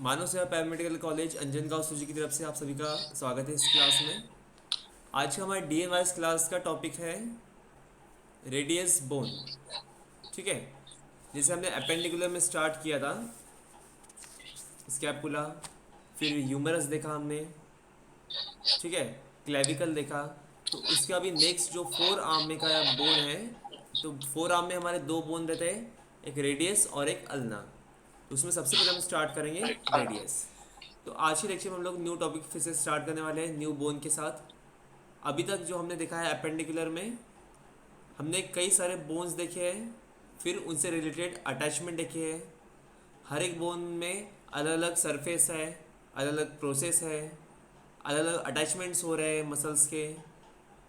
मानव सेवा paramedical college Anjangaon सूजी की तरफ से आप सभी का स्वागत है इस क्लास में। आज का हमारे डीएनवाइस क्लास का टॉपिक है रेडियस बोन। ठीक है, जैसे हमने अपेंडिकुलर में स्टार्ट किया था, स्कैपुला, फिर ह्यूमरस देखा हमने, ठीक है, क्लेविकल देखा। तो उसके अभी नेक्स्ट जो फोर आर्म में का बोन है, तो फोर आर्म में हमारे दो बोन रहते हैं, एक रेडियस और एक अल्ना। तो उसमें सबसे पहले हम स्टार्ट करेंगे रेडियस। तो आज की लेक्चर में हम लोग न्यू टॉपिक फिर से स्टार्ट करने वाले हैं, न्यू बोन के साथ। अभी तक जो हमने देखा है अपेंडिकुलर में, हमने कई सारे बोन्स देखे हैं, फिर उनसे रिलेटेड अटैचमेंट देखे हैं। हर एक बोन में अलग अलग सरफेस है, अलग अलग प्रोसेस है, अलग अलग अटैचमेंट्स हो रहे हैं मसल्स के,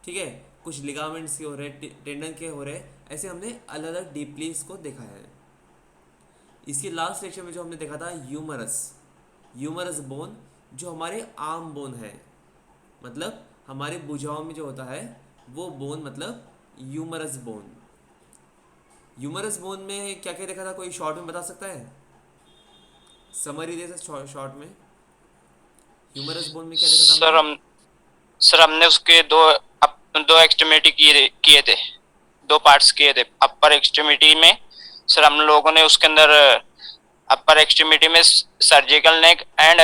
ठीक है, कुछ लिगामेंट्स के हो रहे हैं, टेंडन के हो रहे हैं। ऐसे हमने अलग अलग डीपली इसको देखा है। इसके लास्ट लेक्चर में जो हमने देखा था ह्यूमरस, ह्यूमरस बोन जो हमारे आर्म बोन है, मतलब हमारे भुजाओं में जो होता है वो बोन, मतलब ह्यूमरस बोन। ह्यूमरस बोन में क्या क्या देखा था, कोई शॉर्ट में बता सकता है? समरी दे सकते शॉर्ट में, ह्यूमरस बोन में क्या देखा था हमने? सर हम सर हमने उसके दो एक्सट्रीमिटी किए थे। दो पार्ट्स किए थे अपर एक्सट्रीमिटी में। सर हम लोगों ने उसके अंदर अपर एक्सट्रीमिटी में surgical neck and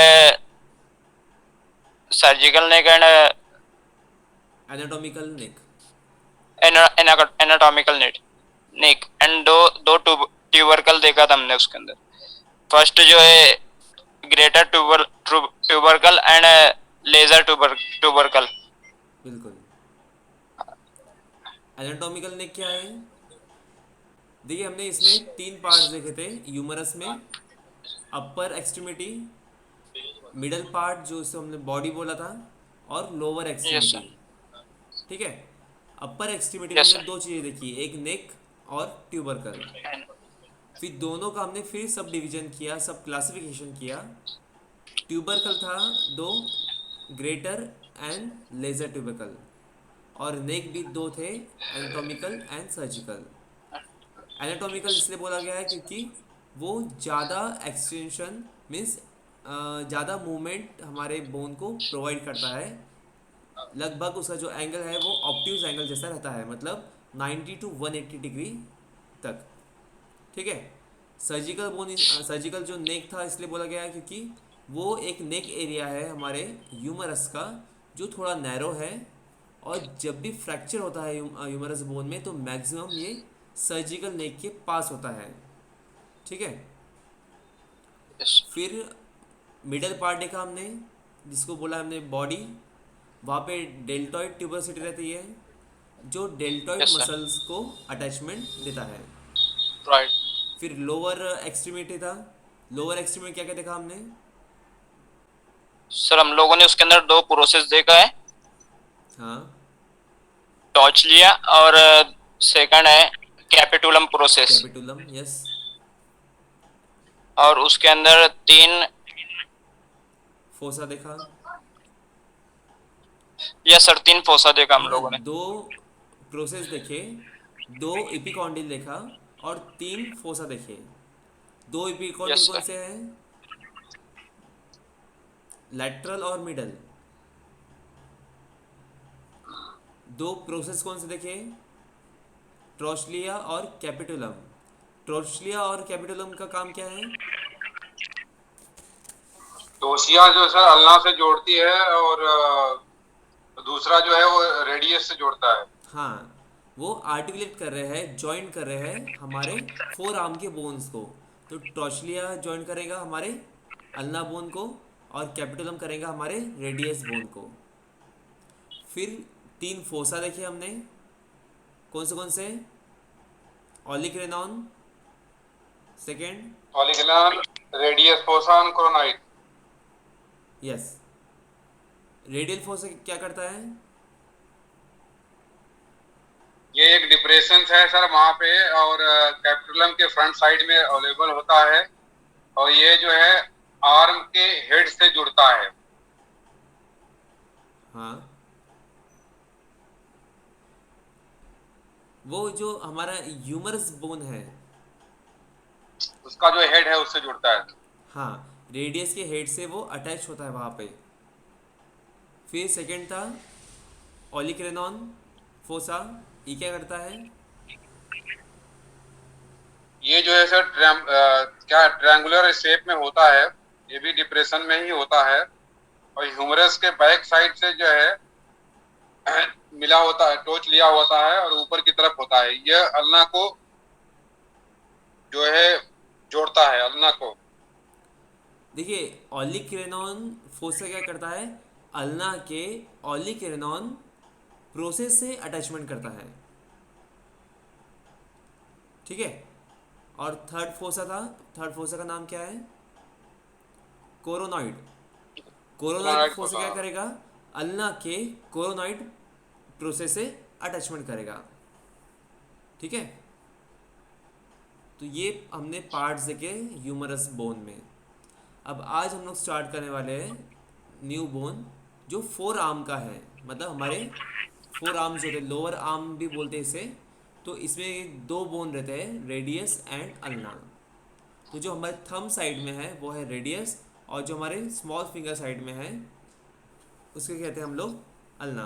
anatomical neck. Anatomical neck and दो दो ट्यूबरकल देखा था हमने उसके अंदर। फर्स्ट जो है greater tubercle and lesser tubercle. बिल्कुल। एनाटॉमिकल नेक क्या है? देखिए, हमने इसमें तीन पार्ट्स देखे थे ह्यूमरस में। अपर एक्सट्रीमिटी, मिडल पार्ट जो उसे हमने बॉडी बोला था, और लोअर यस एक्सट्रीमिटी। सर। ठीक है, अपर एक्सट्रीमिटी में यस हमने सर। दो चीज़ें देखी, एक नेक और ट्यूबरकल। फिर दोनों का हमने फिर सब डिवीजन किया, सब क्लासिफिकेशन किया। ट्यूबरकल था दो, ग्रेटर एंड लेजर ट्यूबरकल, और नेक भी दो थे, एनाटॉमिकल एंड सर्जिकल। एनाटॉमिकल इसलिए बोला गया है क्योंकि वो ज़्यादा एक्सटेंशन मीन्स ज़्यादा मूवमेंट हमारे बोन को प्रोवाइड करता है। लगभग उसका जो एंगल है वो ऑप्टिव्स एंगल जैसा रहता है, मतलब 90 टू 180 डिग्री तक। ठीक है। सर्जिकल बोन, सर्जिकल जो नेक था इसलिए बोला गया है क्योंकि वो एक नेक एरिया है हमारे ह्यूमरस का, जो थोड़ा नैरो है, और जब भी फ्रैक्चर होता है ह्यूमरस बोन में तो मैक्सिमम ये सर्जिकल नेक के पास होता है। ठीक है। यस फिर मिडल पार्ट देखा हमने, जिसको बोला हमने बॉडी। वहाँ पे डेल्टॉइड ट्यूबरसिटी रहती है, जो डेल्टॉइड यस सर। मसल्स को अटैचमेंट देता है। राइट। फिर लोअर एक्सट्रीमिटी था। लोअर एक्सट्रीमिटी क्या क्या देखा हमने? सर हम लोगों ने उसके अंदर दो प्रोसेस देखा है। हाँ। टॉर्च लिया और सेकंड है कैपिटुलम प्रोसेस। Capitulum, yes. और उसके अंदर तीन। फोसा देखा। यस सर, तीन फोसा देखा है हम ना, लोगों ने। दो प्रोसेस देखे, दो एपिकॉन्डिल देखा, और तीन फोसा देखे। दो एपिकॉन्डिल यस कौन सर। से हैं? लैटरल और मिडल। दो प्रोसेस कौन से देखे? ट्रोचलिया और कैपिटुलम। ट्रोचलिया और कैपिटुलम का काम क्या है? टोसिया जो सर अल्ना से जोड़ती है और दूसरा जो है वो रेडियस से जोड़ता है। हाँ, वो आर्टिकुलेट कर रहे हैं, जॉइन कर रहे हैं हमारे फोर आर्म के बोन्स को। तो ट्रोचलिया जॉइन करेगा हमारे अल्ना बोन को, और कैपिटुलम करेगा हमारे रेडियस बोन को। फिर तीन फोसा देखे हमने, कौन से? Olecranon, second. ऑलिगलन, रेडियस फोसा और क्रोनाइड। यस। रेडियल फोसा क्या करता है? ये एक डिप्रेशन है सर वहाँ पे, और कैपिटुलम के फ्रंट साइड में अवेलेबल होता है, और ये जो है आर्म के हेड से जुड़ता है। हाँ, वो जो हमारा ह्यूमरस बोन है, उसका जो हेड है उससे जुड़ता है। हाँ, रेडियस के हेड से वो अटैच होता है वहाँ पे। फिर सेकंड था ओलिक्रेनॉन फोसा, ये क्या करता है? ये जो है सर क्या ट्रायंगुलर शेप में होता है, ये भी डिप्रेशन में ही होता है, और ह्यूमरस के बैक साइड से जो है मिला होता है, टोच लिया होता है और ऊपर की तरफ होता है। यह अल्ना को जो है जोड़ता है, अल्ना को। देखिए ओलिक्रेनॉन फोसा क्या करता है, अल्ना के ओलिक्रेनॉन प्रोसेस से अटैचमेंट करता है, ठीक है। और थर्ड फोसा था, थर्ड फोसा का नाम क्या है? Coronoid. Coronoid solenoid fossa fossa. क्या करेगा, अल्ना के कोरोनॉइड प्रोसेस से अटैचमेंट करेगा, ठीक है। तो ये हमने पार्ट्स देखे ह्यूमरस बोन में। अब आज हम लोग स्टार्ट करने वाले हैं न्यू बोन, जो फोर आर्म का है। मतलब हमारे फोर आर्म्स होते हैं, लोअर आर्म भी बोलते हैं इसे। तो इसमें दो बोन रहते हैं, रेडियस एंड अल्ना। तो जो हमारे थंब साइड में है वो है रेडियस, और जो हमारे स्मॉल फिंगर साइड में है उसको कहते हैं हम लोग अल्ना।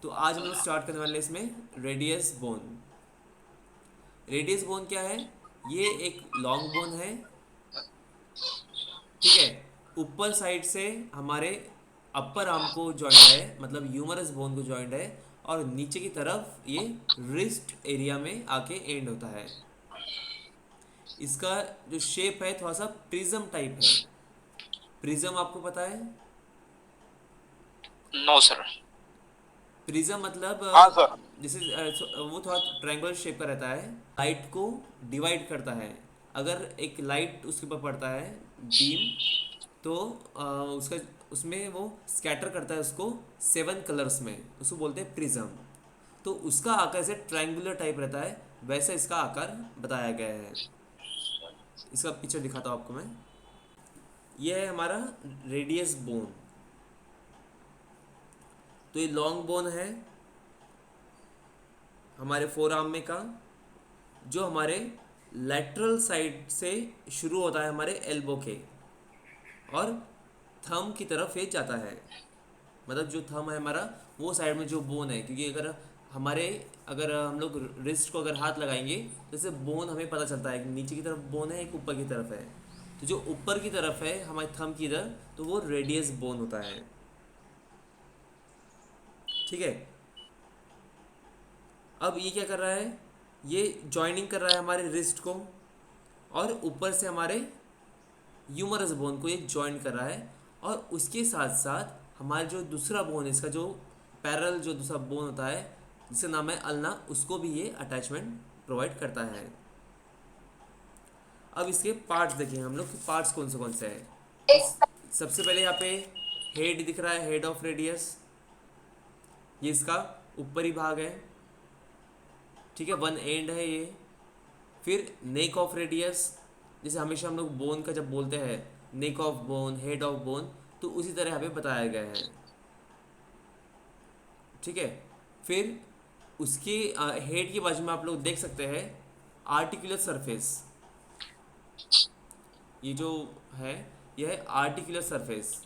तो आज हम लोग स्टार्ट करने वाले हैं इसमें रेडियस बोन। रेडियस बोन क्या है? ये एक लॉन्ग बोन है, ठीक है। ऊपर साइड से हमारे अपर आर्म को जॉइंट है, मतलब ह्यूमरस बोन को जॉइंट है, और नीचे की तरफ ये रिस्ट एरिया में आके एंड होता है। इसका जो शेप है थोड़ा सा प्रिज्म टाइप है। प्रिज्म आपको पता है? No sir. प्रिज्म मतलब हाँ सर। जैसे वो थोड़ा ट्रायंगुलर शेप का रहता है, लाइट को डिवाइड करता है। अगर एक लाइट उसके ऊपर पड़ता है बीम, तो उसका उसमें वो स्कैटर करता है उसको 7 कलर्स में, उसको बोलते हैं प्रिज्म। तो उसका आकार ऐसे ट्रायंगुलर टाइप रहता है, वैसा इसका आकार बताया गया है। इसका पिक्चर दिखाता हूँ आपको मैं। ये है हमारा रेडियस बोन। तो ये लॉन्ग बोन है हमारे फोर आर्म में का, जो हमारे लेटरल साइड से शुरू होता है हमारे एल्बो के, और थंब की तरफ ये जाता है। मतलब जो थंब है हमारा वो साइड में जो बोन है, क्योंकि अगर हम लोग रिस्ट को अगर हाथ लगाएंगे तो इससे बोन हमें पता चलता है कि नीचे की तरफ बोन है, एक ऊपर की तरफ है। तो जो ऊपर की तरफ है हमारे थंब की इधर, तो वो रेडियस बोन होता है, ठीक है। अब ये क्या कर रहा है, ये जॉइनिंग कर रहा है हमारे रिस्ट को, और ऊपर से हमारे ह्यूमरस बोन को ये जॉइन कर रहा है। और उसके साथ साथ हमारा जो दूसरा बोन है, इसका जो पैरेलल जो दूसरा बोन होता है जिसका नाम है अल्ना, उसको भी ये अटैचमेंट प्रोवाइड करता है। अब इसके पार्ट्स देखें हम लोग कि पार्ट्स कौन से हैं। तो सबसे पहले यहाँ पे हेड दिख रहा है, हेड ऑफ रेडियस, ये इसका ऊपरी भाग है, ठीक है, वन एंड है ये। फिर नेक ऑफ रेडियस, जैसे हमेशा हम लोग बोन का जब बोलते हैं neck of bone, head of bone, तो उसी तरह यहाँ पे बताया गया है, ठीक है। फिर उसके हेड की बाजू में आप लोग देख सकते हैं आर्टिकुलर सरफेस। ये जो है यह है आर्टिकुलर सरफेस,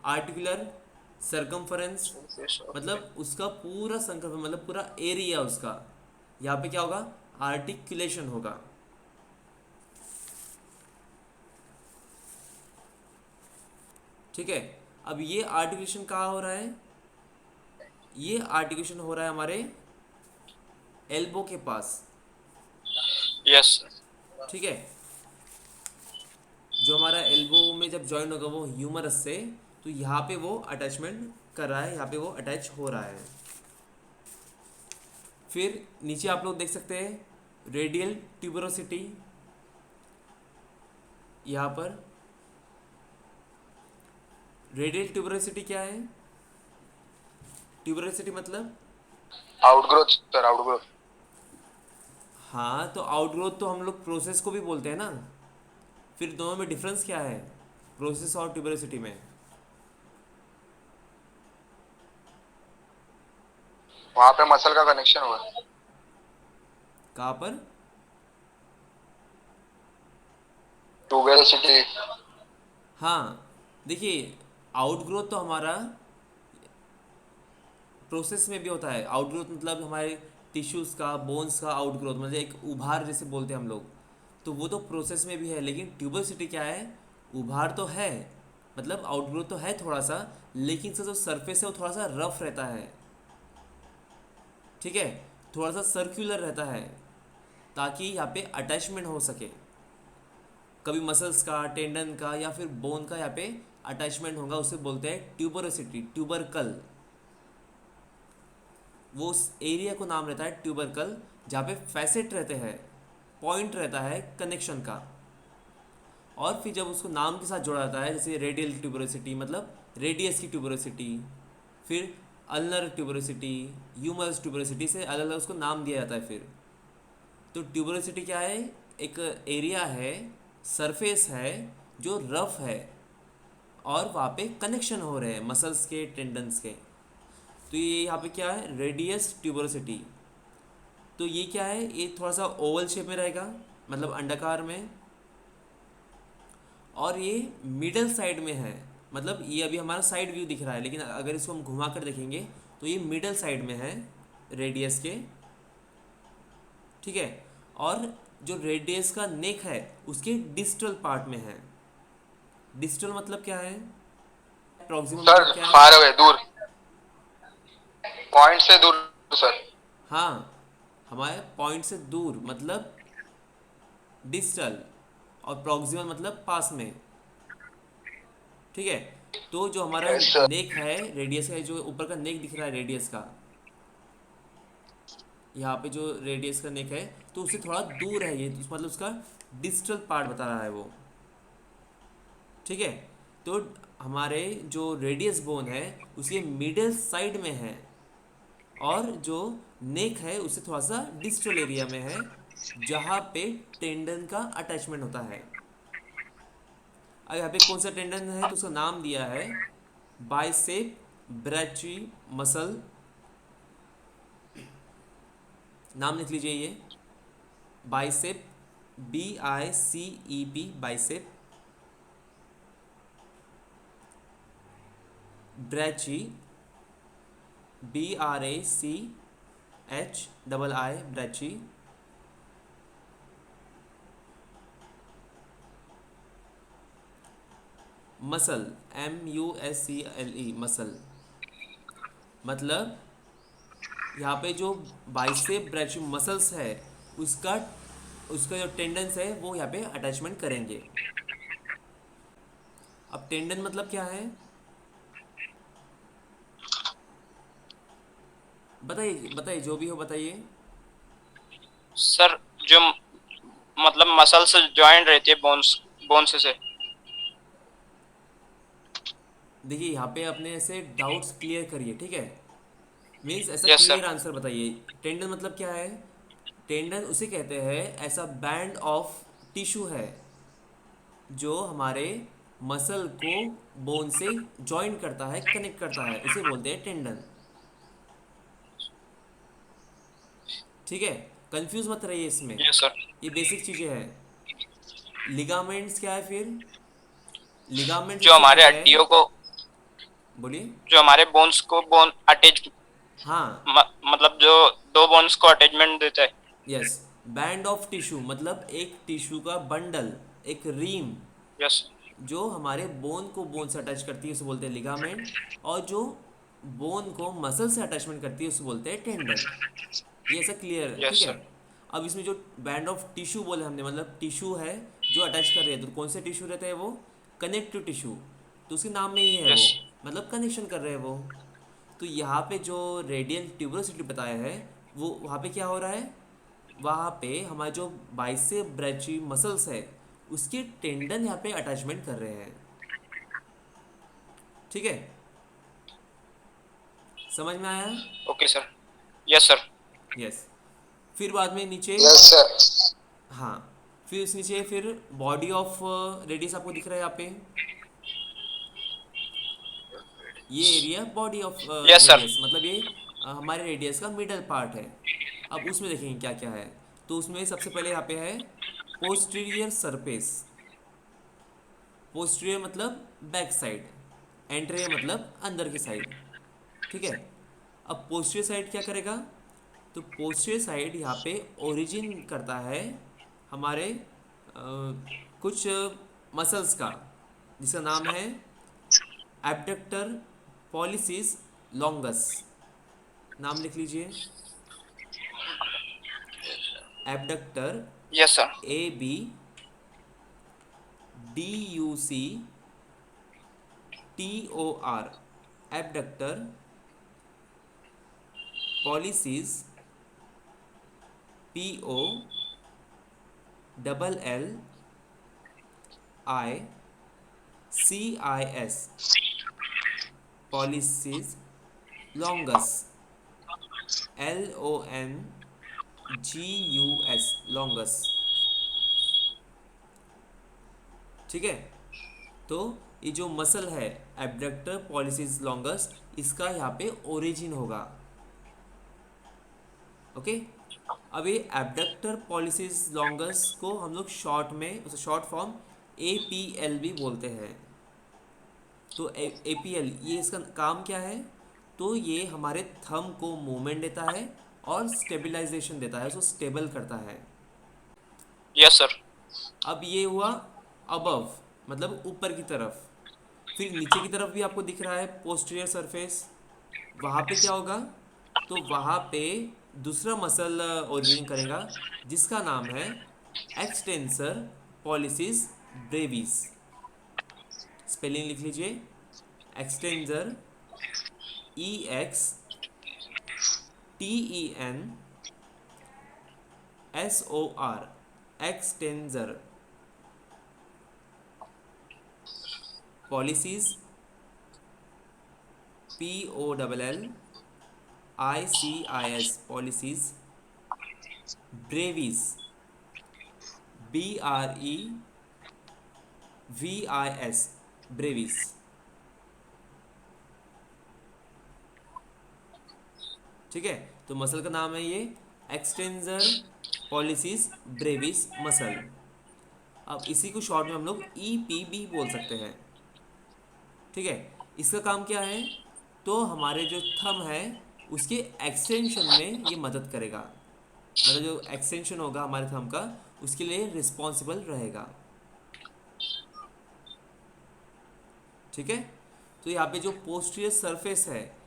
आर्टिकुलर सरकमफरेंस, मतलब उसका पूरा संकल्प, मतलब पूरा एरिया उसका। यहाँ पे क्या होगा, आर्टिकुलेशन होगा, ठीक है। अब ये आर्टिकुलेशन कहाँ हो रहा है, ये आर्टिकुलेशन हो रहा है हमारे एल्बो के पास, यस सर। ठीक है। जो हमारा एल्बो में जब जॉइन होगा वो ह्यूमरस से, तो यहाँ पे वो अटैचमेंट कर रहा है, यहाँ पे वो अटैच हो रहा है। फिर नीचे आप लोग देख सकते हैं रेडियल ट्यूबरोसिटी, यहाँ पर रेडियल ट्यूबरोसिटी क्या है? ट्यूबरोसिटी मतलब, आउटग्रोथ सर, आउटग्रोथ। हाँ तो आउटग्रोथ तो हम लोग प्रोसेस को भी बोलते हैं ना। फिर दोनों में डिफरेंस क्या है, प्रोसेस और ट्यूबरोसिटी में? वहां पे मसल का कनेक्शन हुआ। कहाँ पर? ट्यूबेरोसिटी। हाँ, देखिए आउटग्रोथ तो हमारा प्रोसेस में भी होता है। आउटग्रोथ मतलब हमारे टिश्यूज़ का, बोन्स का आउटग्रोथ, मतलब एक उभार जैसे बोलते हैं हम लोग, तो वो तो प्रोसेस में भी है। लेकिन ट्यूबरसिटी क्या है, उभार तो है, मतलब आउटग्रोथ तो है थोड़ा सा, लेकिन इसका जो सरफेस है वो थोड़ा सा रफ रहता है, ठीक है, थोड़ा सा सर्कुलर रहता है, ताकि यहाँ पे अटैचमेंट हो सके, कभी मसल्स का, टेंडन का या फिर बोन का यहाँ पे अटैचमेंट होगा, उसे बोलते हैं ट्यूबरोसिटी, ट्यूबरकल। वो उस एरिया को नाम रहता है ट्यूबरकल, जहाँ पे फैसेट रहते हैं, पॉइंट रहता है कनेक्शन का। और फिर जब उसको नाम के साथ जोड़ा जाता है, जैसे रेडियल ट्यूबरोसिटी मतलब रेडियस की ट्यूबरोसिटी, फिर अल्नर ट्यूबरोसिटी, ह्यूमरस ट्यूबरोसिटी, से अलग अलग उसको नाम दिया जाता है फिर। तो ट्यूबरोसिटी क्या है, एक एरिया है, सरफेस है जो रफ है, और वहाँ पे कनेक्शन हो रहे हैं मसल्स के, टेंडन्स के। तो ये यहाँ पे क्या है, रेडियस ट्यूबरोसिटी। तो ये क्या है, ये थोड़ा सा ओवल शेप में रहेगा, मतलब अंडाकार में, और ये मिडल साइड में है, मतलब ये अभी हमारा साइड व्यू दिख रहा है, लेकिन अगर इसको हम घुमा कर देखेंगे तो ये मिडल साइड में है रेडियस के, ठीक है। और जो रेडियस का नेक है उसके डिस्टल पार्ट में है। डिस्टल मतलब क्या है, प्रॉक्सिमल सर मतलब क्या है। फार अवे, दूर, पॉइंट से दूर सर। हाँ, हमारे पॉइंट से दूर मतलब डिस्टल, और प्रॉक्सिमल मतलब पास में, ठीक है। तो जो हमारा यस सर। नेक है रेडियस का, जो ऊपर का नेक दिख रहा है रेडियस का, यहाँ पे जो रेडियस का नेक है, तो उससे थोड़ा दूर है ये, मतलब उसका डिस्टल पार्ट बता रहा है वो, ठीक है। तो हमारे जो रेडियस बोन है उसके मिडिल साइड में है, और जो नेक है उससे थोड़ा सा डिस्टल एरिया में है, जहाँ पे टेंडन का अटैचमेंट होता है। अब यहाँ पे कौन सा टेंडन है, तो उसका नाम दिया है बाइसेप ब्रैची मसल। नाम लिख लीजिए ये, bicep, BICEP, bicep brachii, BRACHII, brachii muscle, MUSCLE, muscle. मतलब यहाँ पे जो बाइसेप ब्रैची मसल्स है, उसका उसका जो टेंडन्स है वो यहाँ पे अटैचमेंट करेंगे। अब टेंडन मतलब क्या है, बताइए बताइए, जो भी हो बताइए। सर जो मतलब मसल से ज्वाइंट रहती है बोन्स, बोन्स से। देखिए यहाँ पे अपने ऐसे डाउट्स क्लियर करिए, ठीक है, मीन्स ऐसा यस सर। क्लियर आंसर बताइए। टेंडन मतलब क्या है, टेंडन उसे कहते हैं ऐसा बैंड ऑफ टिश्यू है जो हमारे मसल को बोन से जॉइन करता है, कनेक्ट करता है, उसे बोलते हैं टेंडन, ठीक है। कंफ्यूज मत रहिए इसमें, यस सर। ये बेसिक चीज़ें हैं। लिगामेंट्स क्या है फिर, लिगामेंट्स जो उसे हमारे कहते हैं, हड्डियों को, बोलिए। जो हमारे बोन्स को बोन अटैच, हाँ, मतलब जो दो बोन्स को अटैचमेंट देता है। यस, बैंड ऑफ टिश्यू मतलब एक टिश्यू का बंडल, एक रीम, यस। जो हमारे बोन को बोन से अटैच करती है उसे बोलते हैं लिगामेंट, और जो बोन को मसल से अटैचमेंट करती है उसे बोलते हैं टेंडन। ये ऐसा क्लियर है, ठीक यस है। सर। अब इसमें जो बैंड ऑफ टिश्यू बोले हमने, मतलब टिश्यू है जो अटैच कर रहे हैं, तो कौन से टिश्यू रहते हैं वो, कनेक्टिव टिश्यू, तो उसके नाम में ही है यस। वो, मतलब कनेक्शन कर रहे हैं वो। तो यहाँ पे जो रेडियल ट्यूबरोसिटी बताया है, वो वहाँ पे क्या हो रहा है, वहाँ पे हमारे जो बाइसेप ब्रैची मसल्स है उसके टेंडन यहाँ पे अटैचमेंट कर रहे हैं, ठीक है, समझ में आया। Okay sir. Yes sir. Yes. फिर बाद में नीचे, यस सर। हाँ, फिर उस नीचे फिर बॉडी ऑफ रेडियस आपको दिख रहा है यहाँ पे, ये area body of yes sir. Radius, मतलब ये हमारे रेडियस का मिडल पार्ट है। अब उसमें देखेंगे क्या क्या है, तो उसमें सबसे पहले यहाँ पे है पोस्टीरियर सरफेस, पोस्टीरियर मतलब बैक साइड, एंटेरियर मतलब अंदर की साइड। ठीक है, अब पोस्टीरियर साइड क्या करेगा, तो पोस्टीरियर साइड यहाँ पे ओरिजिन करता है हमारे कुछ मसल्स का, जिसका नाम है एब्डक्टर पॉलिसिस लॉन्गस। नाम लिख लीजिए, abductor, yes sir. ABDUCTOR, abductor pollicis, POLLICIS, pollicis longus, LONGUS, longus. ठीक है, तो ये जो मसल है एब्डक्टर पॉलिसिस लॉन्गस, इसका यहाँ पे ओरिजिन होगा। ओके, अब ये एब्डक्टर पॉलिसिस लॉन्गस को हम लोग शॉर्ट में, उसे शॉर्ट फॉर्म APL भी बोलते हैं। तो APL, ये इसका काम क्या है, तो ये हमारे थंब को मूवमेंट देता है और स्टेबलाइजेशन देता है, उसको स्टेबल करता है। Yes sir. अब ये हुआ अबव, मतलब ऊपर की तरफ। फिर नीचे की तरफ भी आपको दिख रहा है पोस्टीरियर सरफेस, वहाँ पे क्या होगा, तो वहाँ पे दूसरा मसल ओरिजिन करेगा, जिसका नाम है एक्सटेंसर पॉलिसिस ब्रेविस। स्पेलिंग लिख लीजिए, extensor EXTENSOR, extensor pollicis POLLICIS, pollicis Brevis, BREVIS, Brevis. ठीक है, तो मसल का नाम है ये एक्सटेंसर पॉलिसिस ब्रेविस मसल। अब इसी को शॉर्ट में हम लोग EPB बोल सकते हैं। ठीक है, इसका काम क्या है, तो हमारे जो थंब है उसके एक्सटेंशन में ये मदद करेगा, मतलब जो एक्सटेंशन होगा हमारे थंब का, उसके लिए रिस्पॉन्सिबल रहेगा। ठीक है, तो यहाँ पे जो पोस्टीरियर सरफेस है,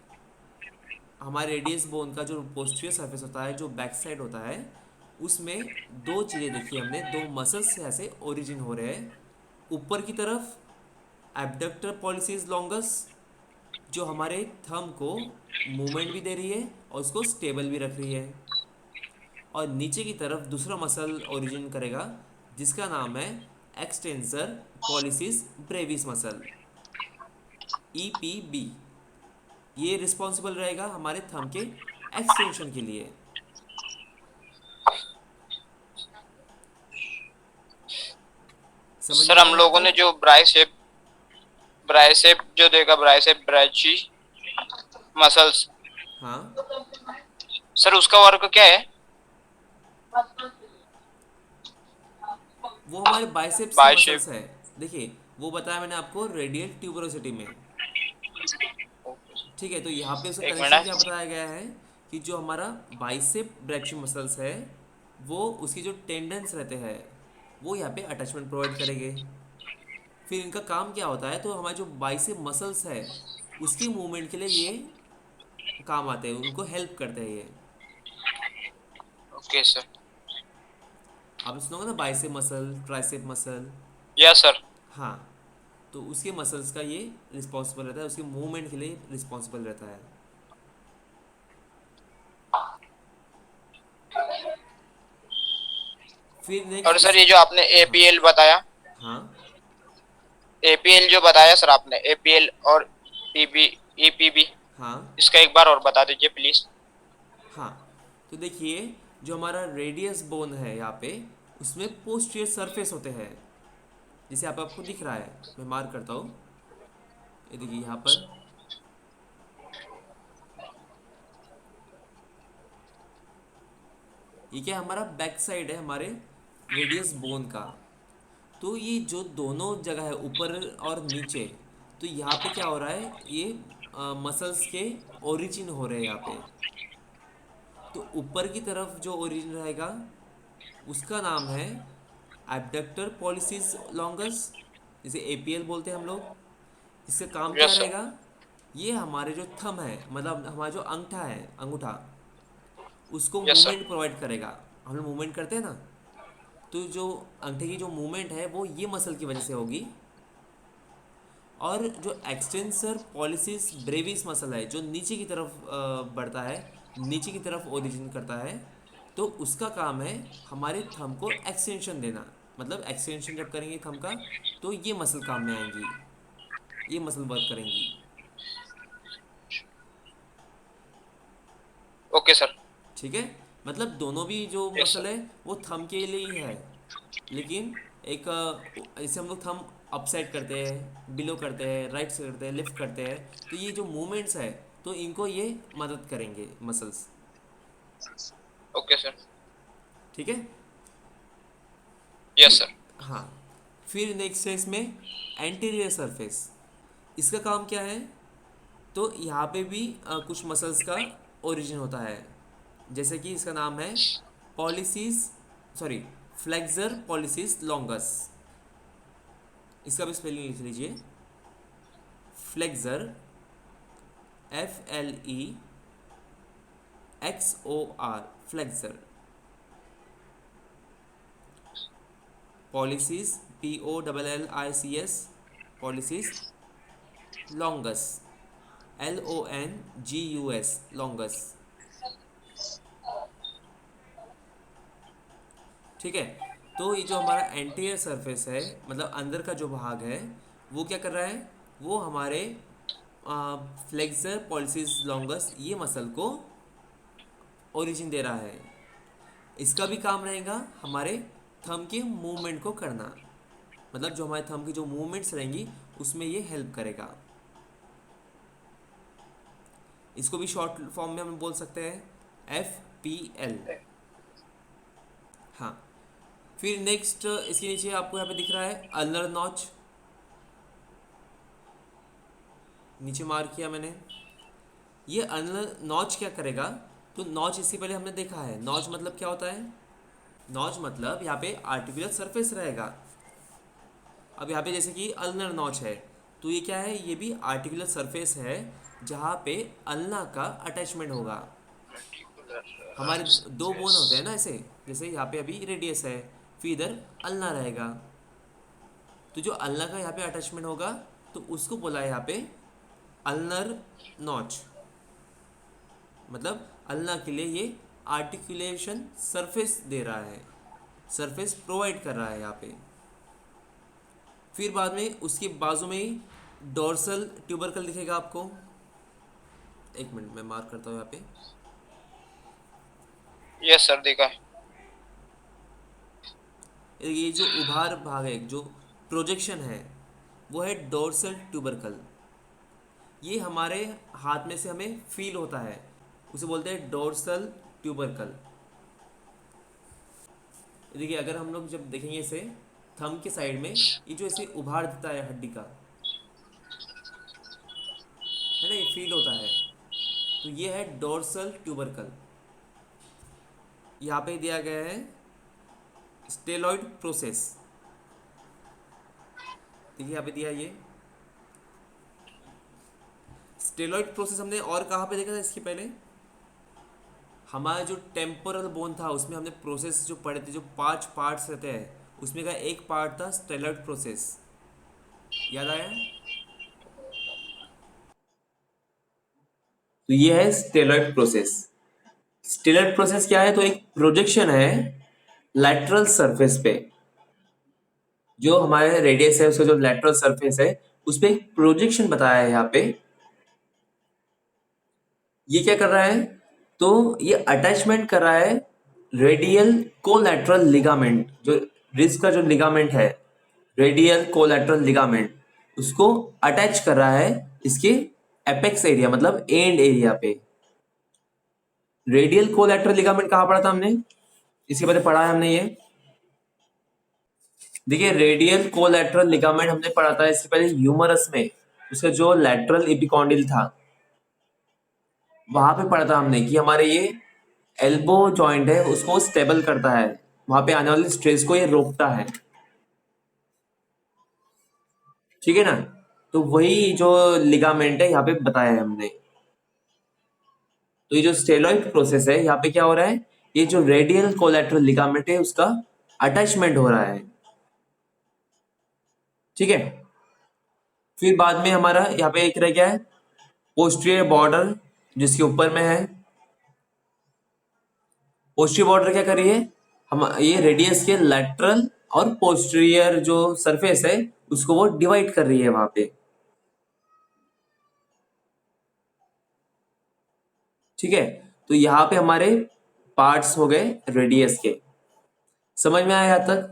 हमारे रेडियस बोन का जो पोस्टीरियर सरफेस होता है, जो बैक साइड होता है, उसमें दो चीज़ें देखी हमने, दो मसल्स ऐसे ओरिजिन हो रहे हैं। ऊपर की तरफ एब्डक्टर पॉलिसिस लॉन्गस, जो हमारे थंब को मूवमेंट भी दे रही है और उसको स्टेबल भी रख रही है। और नीचे की तरफ दूसरा मसल ओरिजिन करेगा, जिसका नाम है extensor pollicis Brevis muscle, EPB। ये रिस्पॉन्सिबल रहेगा हमारे थंब के एक्सटेंशन के लिए। समझ में सर हम आया लोगों आपको? ने जो ब्राइसेप ब्राइसेप जो देखा, ब्राइसेप ब्राची मसल्स, हाँ, सर उसका वर्क क्या है? वो हमारे बाइसेप्स के बाइसेप। मसल्स है। देखिए, वो बताया मैंने आपको रेडियल ट्यूबरोसिटी में। ठीक है, तो यहाँ पे उसका एक कनेक्शन क्या मिनट। बताया गया है, कि जो हमारा बाइसेप ब्रैची मसल्स है, वो उसकी जो टेंडेंस रहते हैं, वो यहाँ पे अटैचमेंट प्रोवाइड करेंगे। फिर इनका काम क्या होता है, तो हमारे जो बाइसेप मसल्स है उसकी मूवमेंट के लिए ये काम आते हैं, उनको हेल्प करते हैं ये। Okay sir. आपने सुना होगा ना, bicep muscle, tricep muscle. Yes sir. हाँ, तो उसके मसल्स का ये रिस्पॉन्सिबल रहता है, उसके मूवमेंट के लिए रिस्पॉन्सिबल रहता है। फिर और नेक्स्ट सर इस, ये जो आपने हाँ, एपीएल बताया, हाँ, एपीएल जो बताया सर आपने, एपीएल और पीबी ईपीबी, हाँ, इसका एक बार और बता दीजिए प्लीज। हाँ, तो देखिए, जो हमारा रेडियस बोन है यहाँ पे, उसमें पोस्टीरियर सरफेस होते हैं, जैसे आप आपको दिख रहा है, मैं मार्क करता हूँ। ये देखिए यहाँ पर, ये क्या हमारा बैक साइड है हमारे रेडियस बोन का। तो ये जो दोनों जगह है ऊपर और नीचे, तो यहाँ पे क्या हो रहा है, ये मसल्स के ओरिजिन हो रहे हैं यहाँ पे। तो ऊपर की तरफ जो ओरिजिन रहेगा उसका नाम है एब्डक्टर पॉलिसिस लॉन्गस, जिसे एपीएल बोलते हैं हम लोग। इसका काम क्या यस सर। रहेगा, ये हमारे जो थंब है, मतलब हमारा जो अंगूठा है, अंगूठा, उसको यस सर। मूवमेंट प्रोवाइड करेगा। हम लोग मूवमेंट करते हैं ना, तो जो अंगूठे की जो मूवमेंट है वो ये मसल की वजह से होगी। और जो एक्सटेंसर पॉलिसिस ब्रेविस मसल है, जो नीचे की तरफ बढ़ता है, नीचे की तरफ ओरिजिन करता है, तो उसका काम है हमारे थंब को एक्सटेंशन देना। मतलब एक्सटेंशन जब करेंगे थंब का, तो ये मसल काम में आएंगी, ये मसल वर्क करेंगी। Okay sir. ठीक है, मतलब दोनों भी जो यस मसल सर। है वो थंब के लिए ही है। लेकिन एक जैसे हम लोग थंब अप साइड करते हैं, बिलो करते हैं, राइट साइड करते हैं, लेफ्ट करते हैं, तो ये जो मूवमेंट्स है, तो इनको ये मदद करेंगे मसल्स। Okay sir. ठीक है। यस फिर सर। हाँ, फिर नेक्स्ट है इसमें एंटीरियर सरफेस। इसका काम क्या है, तो यहाँ पे भी कुछ मसल्स का ओरिजिन होता है। जैसे कि इसका नाम है pollicis, sorry, flexor pollicis longus. इसका भी स्पेलिंग लिख लीजिए, flexor, FLEXOR, flexor. Pollicis, POLLICS, pollicis longus, LONGUS, longus. ठीक है। तो ये जो हमारा एंटीरियर सरफेस है, मतलब अंदर का जो भाग है, वो क्या कर रहा है, वो हमारे फ्लेक्सर पॉलिसिस लॉन्गस ये मसल को ओरिजिन दे रहा है। इसका भी काम रहेगा हमारे थंब के मूवमेंट को करना। मतलब जो हमारे थंब की जो मूवमेंट्स रहेंगी उसमें ये हेल्प करेगा। इसको भी शॉर्ट फॉर्म में हम बोल सकते हैं FPL। हाँ। फिर नेक्स्ट इसके नीचे आपको यहाँ पे दिख रहा है अल्नर नॉच, नीचे मार्क किया मैंने। ये अल्नर नॉच क्या करेगा, तो नॉच इससे पहले हमने देखा है, नॉच मतलब क्या होता है, नॉच मतलब यहाँ पे आर्टिकुलर सरफेस रहेगा। अब यहाँ पे जैसे कि अल्नर नॉच है, तो ये क्या है, ये भी आर्टिकुलर सरफेस है जहाँ पे अल्ना का अटैचमेंट होगा। हमारे दो बोन होते हैं ना ऐसे, जैसे यहाँ पे अभी रेडियस है, फिर इधर अल्ना रहेगा, तो जो अल्ना का यहाँ पे अटैचमेंट होगा, तो उसको बोला है यहाँ पे अल्नर नॉच। मतलब अल्ना के लिए ये आर्टिकुलेशन सरफेस दे रहा है, सरफेस प्रोवाइड कर रहा है यहाँ पे। फिर बाद में उसके बाजू में ही डोर्सल ट्यूबरकल दिखेगा आपको। एक मिनट मैं मार्क करता हूँ यहाँ पे। यस सर, देखा है। ये जो उभार भाग है, जो प्रोजेक्शन है, वो है डोर्सल ट्यूबरकल। ये हमारे हाथ में से हमें फील होता है, उसे बोलते हैं डोर्सल ट्यूबरकल। देखिए अगर हम लोग जब देखेंगे इसे थंब के साइड में, ये जो इसे उभार देता है हड्डी का, है ना, ये फील होता है, तो ये है डोर्सल ट्यूबरकल। यहाँ पे दिया गया है स्टेलॉइड प्रोसेस। देखिए यहाँ पे दिया ये स्टेलॉइड प्रोसेस। हमने और कहाँ पे देखा था इसके पहले, हमारा जो टेम्पोरल बोन था उसमें हमने प्रोसेस जो पढ़े थे, जो 5 पार्ट्स रहते हैं, उसमें का एक पार्ट था स्टेलॉइड प्रोसेस। याद आया, तो ये है स्टेलॉइड प्रोसेस। स्टेलॉइड प्रोसेस क्या है, तो एक प्रोजेक्शन है लैटरल सरफेस पे। जो हमारे रेडियस है उसका जो लैटरल सरफेस है उस पे एक प्रोजेक्शन बताया है यहाँ पे। ये क्या कर रहा है, तो ये अटैचमेंट कर रहा है रेडियल कोलैटरल लिगामेंट, जो रिस्ट का जो लिगामेंट है, रेडियल कोलैटरल लिगामेंट, उसको अटैच कर रहा है इसके एपेक्स एरिया, मतलब एंड एरिया पे। रेडियल कोलैटरल लिगामेंट कहाँ पढ़ा था हमने, इसके पहले पढ़ा है हमने ये, देखिए रेडियल कोलैटरल लिगामेंट हमने पढ़ा था इससे पहले ह्यूमरस में, उसका जो लैटरल एपिकॉन्डिल था वहां पे पढ़ा था हमने कि हमारे ये एल्बो जॉइंट है उसको स्टेबल करता है, वहां पे आने वाले स्ट्रेस को ये रोकता है, ठीक है ना। तो वही जो लिगामेंट है यहाँ पे बताया है हमने। तो ये जो स्टेरॉइड प्रोसेस है यहाँ पे क्या हो रहा है, ये जो रेडियल कोलैटरल लिगामेंट है उसका अटैचमेंट हो रहा है, ठीक है। फिर बाद में हमारा यहाँ पे एक रह गया है पोस्टीरियर बॉर्डर जिसके ऊपर में है। पोस्टीरियर बॉर्डर क्या कर रही है, हम ये रेडियस के लैटरल और पोस्टीरियर जो सरफेस है उसको वो डिवाइड कर रही है वहां पे, ठीक है। तो यहाँ पे हमारे पार्ट्स हो गए रेडियस के। समझ में आया यहाँ तक?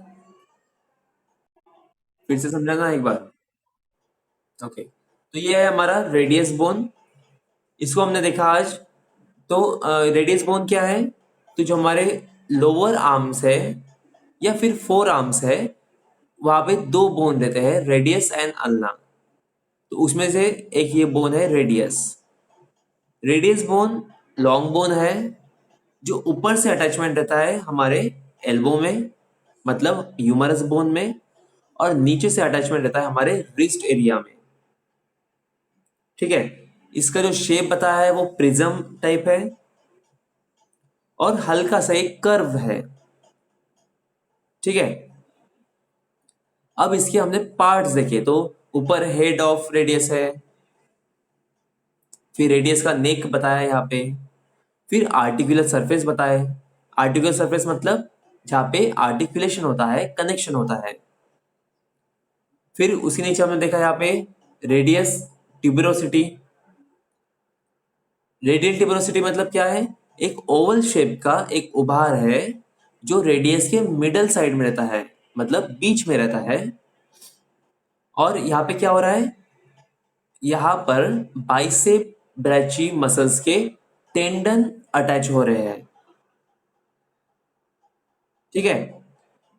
फिर से समझाना एक बार। ओके, तो ये है हमारा रेडियस बोन, इसको हमने देखा आज। तो रेडियस बोन क्या है, तो जो हमारे लोअर आर्म्स है या फिर फोर आर्म्स है वहां पे दो बोन रहते हैं, रेडियस एंड अल्ना। तो उसमें से एक ये बोन है radius. Radius bone long bone है जो ऊपर से अटैचमेंट रहता है हमारे एल्बो में, मतलब ह्यूमरस बोन में, और नीचे से अटैचमेंट रहता है हमारे रिस्ट एरिया में, ठीक है। इसका जो शेप बताया है वो प्रिज्म टाइप है और हल्का सा एक कर्व है, ठीक है। अब इसके हमने पार्ट्स देखे, तो ऊपर हेड ऑफ रेडियस है, फिर रेडियस का नेक बताया यहाँ पे, फिर आर्टिकुलर सरफेस बताए। आर्टिकुलर सरफेस मतलब जहाँ पे आर्टिकुलेशन होता है, कनेक्शन होता है। फिर उसके नीचे हमने देखा यहाँ पे रेडियस ट्यूबरोसिटी। रेडियल ट्यूबरोसिटी मतलब क्या है, एक ओवल शेप का एक उभार है जो रेडियस के मिडल साइड में रहता है, मतलब बीच में रहता है। और यहाँ पे क्या हो रहा है, यहाँ पर बाइसेप ब्रैची मसल्स के टेंडन अटैच हो रहे हैं, ठीक है।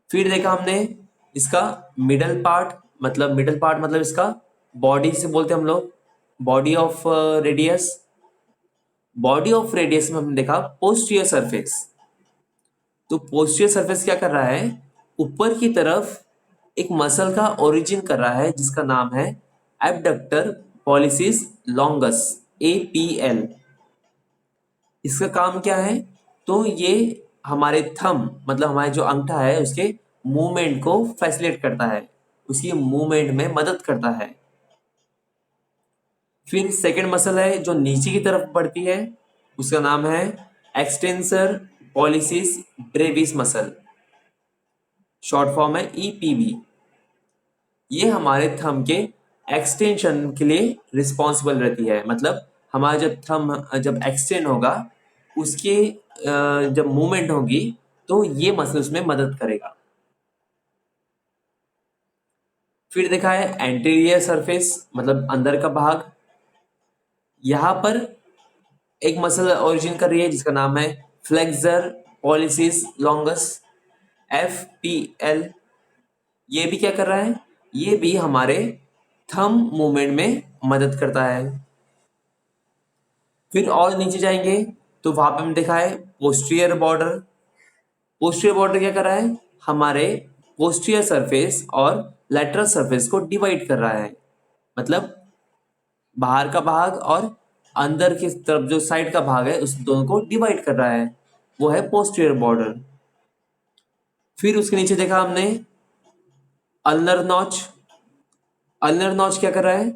फिर देखा हमने इसका मिडल पार्ट मतलब इसका बॉडी से बोलते हैं हम लोग, body of radius. Body of radius में हमने देखा पोस्टीरियर सरफेस। तो पोस्टीरियर सरफेस क्या कर रहा है, ऊपर की तरफ एक मसल का ओरिजिन कर रहा है जिसका नाम है एब्डक्टर पॉलिसिस लॉन्गस, APL। इसका काम क्या है, तो ये हमारे थंब मतलब हमारे जो अंगूठा है उसके मूवमेंट को फैसिलिटेट करता है, उसकी मूवमेंट में मदद करता है। फिर सेकंड मसल है जो नीचे की तरफ बढ़ती है, उसका नाम है extensor pollicis Brevis muscle, short form है EPB। ये हमारे थंब के एक्सटेंशन के लिए रिस्पॉन्सिबल रहती है, मतलब हमारा जब थंब जब एक्सटेंड होगा उसके जब मूवमेंट होगी तो ये मसल उसमें मदद करेगा। फिर देखा है एंटीरियर सरफेस मतलब अंदर का भाग। यहाँ पर एक मसल ओरिजिन कर रही है जिसका नाम है फ्लेक्सर पॉलिसिस लॉन्गस, FPL। ये भी क्या कर रहा है, ये भी हमारे थंब मूवमेंट में मदद करता है। फिर और नीचे जाएंगे तो वहां पे हमने देखा है पोस्टीरियर बॉर्डर। पोस्टीरियर बॉर्डर क्या कर रहा है, हमारे पोस्टीरियर सरफेस और लैटरल सरफेस को डिवाइड कर रहा है, मतलब बाहर का भाग और अंदर की तरफ जो साइड का भाग है उस दोनों को डिवाइड कर रहा है, वो है पोस्टीरियर बॉर्डर। फिर उसके नीचे देखा हमने अल्नर नॉच। अल्नर नॉच क्या कर रहा है,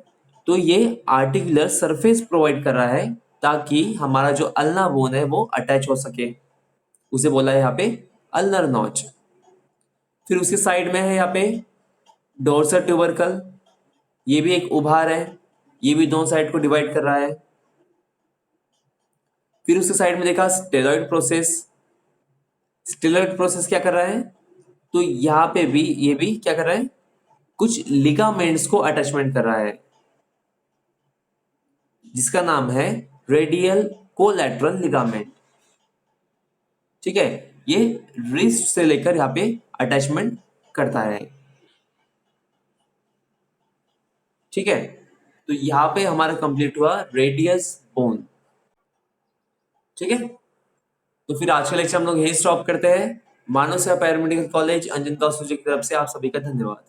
तो ये आर्टिकुलर सरफेस प्रोवाइड कर रहा है ताकि हमारा जो अल्ना बोन है वो अटैच हो सके, उसे बोला है यहाँ पे अल्नर नॉच। फिर उसके साइड में है यहाँ पे डोर्सल ट्यूबरकल, ये भी एक उभार है, ये भी दोनों साइड को डिवाइड कर रहा है। फिर उसके साइड में देखा स्टेरॉइड प्रोसेस। स्टेरॉइड प्रोसेस क्या कर रहा है, तो यहाँ पे भी ये भी क्या कर रहा है, कुछ लिगामेंट्स को अटैचमेंट कर रहा है जिसका नाम है रेडियल कोलैटरल लिगामेंट, ठीक है। ये रिस्ट से लेकर यहाँ पे अटैचमेंट करता है। ठीक है, तो यहाँ पे हमारा कंप्लीट हुआ रेडियस बोन। ठीक है, तो फिर आज का लेक्चर हम लोग यही स्टॉप करते हैं। मानव सेवा पैरामेडिकल कॉलेज अंजनता की तरफ से आप सभी का धन्यवाद।